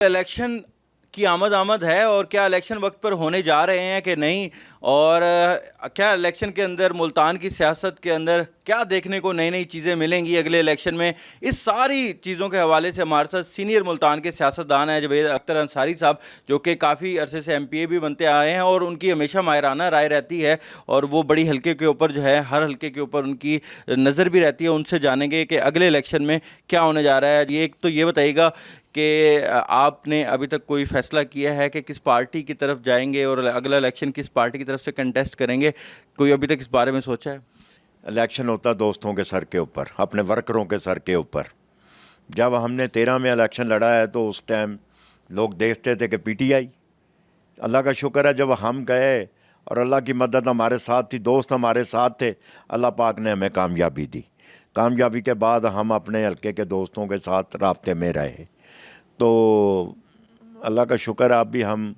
Election की आमद है और क्या इलेक्शन वक्त पर होने जा रहे हैं कि नहीं, और क्या इलेक्शन के अंदर मुल्तान की सियासत के अंदर क्या देखने को नई नई चीज़ें मिलेंगी अगले इलेक्शन में, इस सारी चीज़ों के हवाले से हमारे साथ सीनियर मुल्तान के सियासतदान हैं जावेद अख्तर अंसारी साहब, जो कि काफ़ी अरसे से MPA भी बनते आए हैं और उनकी हमेशा माहिराना राय रहती है और वो बड़ी हल्के के ऊपर जो है, हर हल्के के ऊपर उनकी नज़र भी रहती है। उनसे जानेंगे कि अगले इलेक्शन में क्या होने जा रहा है। ये बताइएगा कि आपने अभी तक कोई फैसला किया है कि किस पार्टी की तरफ जाएंगे और अगला इलेक्शन किस पार्टी की तरफ से कंटेस्ट करेंगे? कोई अभी तक इस बारे में सोचा है? इलेक्शन होता दोस्तों के सर के ऊपर, अपने वर्करों के सर के ऊपर। जब हमने 13 में इलेक्शन लड़ा है तो उस टाइम लोग देखते थे कि PTI। अल्लाह का शुक्र है जब हम गए और अल्लाह की मदद हमारे साथ थी, दोस्त हमारे साथ थे, अल्लाह पाक ने हमें कामयाबी दी। कामयाबी के बाद हम अपने हल्के के दोस्तों के साथ राब्ते में रहे। तो अल्लाह का शुक्र है, अब भी हम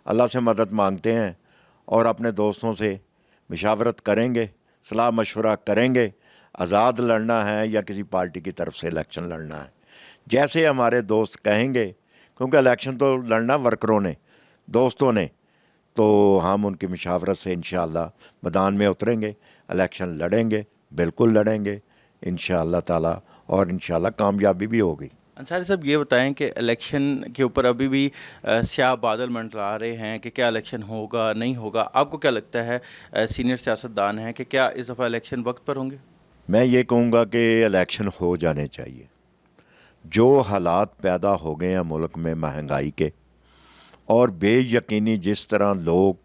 अल्लाह से मदद मांगते हैं और अपने दोस्तों से मशावरत करेंगे, सलाह मशवरा करेंगे, आज़ाद लड़ना है या किसी पार्टी की तरफ से इलेक्शन लड़ना है, जैसे हमारे दोस्त कहेंगे। क्योंकि इलेक्शन तो लड़ना वर्करों ने, दोस्तों ने, तो हम उनकी मशावरत से इंशाअल्लाह मैदान में उतरेंगे, इलेक्शन लड़ेंगे, बिल्कुल लड़ेंगे इंशाअल्लाह ताला, और इंशाअल्लाह कामयाबी भी होगी। अंसारी साहब, ये बताएं कि इलेक्शन के ऊपर अभी भी स्याह बादल मंडरा रहे हैं कि क्या इलेक्शन होगा नहीं होगा। आपको क्या लगता है, सीनियर सियासतदान हैं, कि क्या इस दफ़ा इलेक्शन वक्त पर होंगे? मैं ये कहूँगा कि इलेक्शन हो जाने चाहिए। जो हालात पैदा हो गए हैं मुल्क में महंगाई के, और बेयकीनी जिस तरह लोग,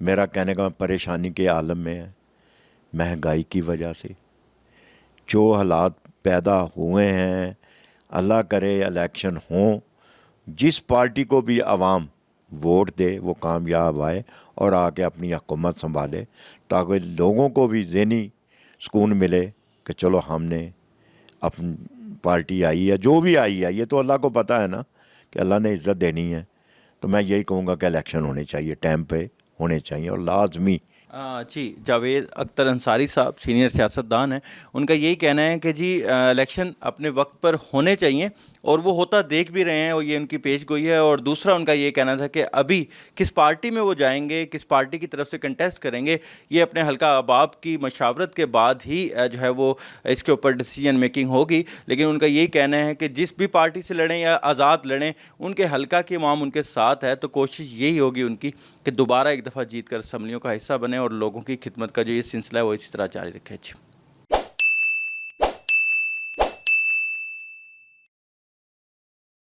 मेरा कहने का परेशानी के आलम में है महंगाई की वजह से, जो हालात पैदा हुए हैं, अल्लाह करे इलेक्शन हो, जिस पार्टी को भी आवाम वोट दे वो कामयाब आए और आके अपनी हुकूमत संभाले, ताकि लोगों को भी ज़हनी सुकून मिले कि चलो हमने अपनी पार्टी आई है, जो भी आई है, ये तो अल्लाह को पता है ना कि अल्लाह ने इज़्ज़त देनी है। तो मैं यही कहूँगा कि इलेक्शन होने चाहिए, टाइम पे होने चाहिए और लाजमी। जी, जावेद अख्तर अंसारी साहब सीनियर सियासतदान हैं। उनका यही कहना है कि जी इलेक्शन अपने वक्त पर होने चाहिए और वो होता देख भी रहे हैं, और ये उनकी पेशगोई है। और दूसरा उनका ये कहना था कि अभी किस पार्टी में वो जाएंगे, किस पार्टी की तरफ से कंटेस्ट करेंगे, ये अपने हल्का अहबाब की मशावरत के बाद ही जो है वो इसके ऊपर डिसीजन मेकिंग होगी। लेकिन उनका यही कहना है कि जिस भी पार्टी से लड़ें या आज़ाद लड़ें, उनके हल्का के इमाम उनके साथ है, तो कोशिश यही होगी उनकी कि दोबारा एक दफ़ा जीत कर असम्बलियों का हिस्सा बने और लोगों की खिदमत का जो ये सिलसिला है वो इसी तरह जारी रखे।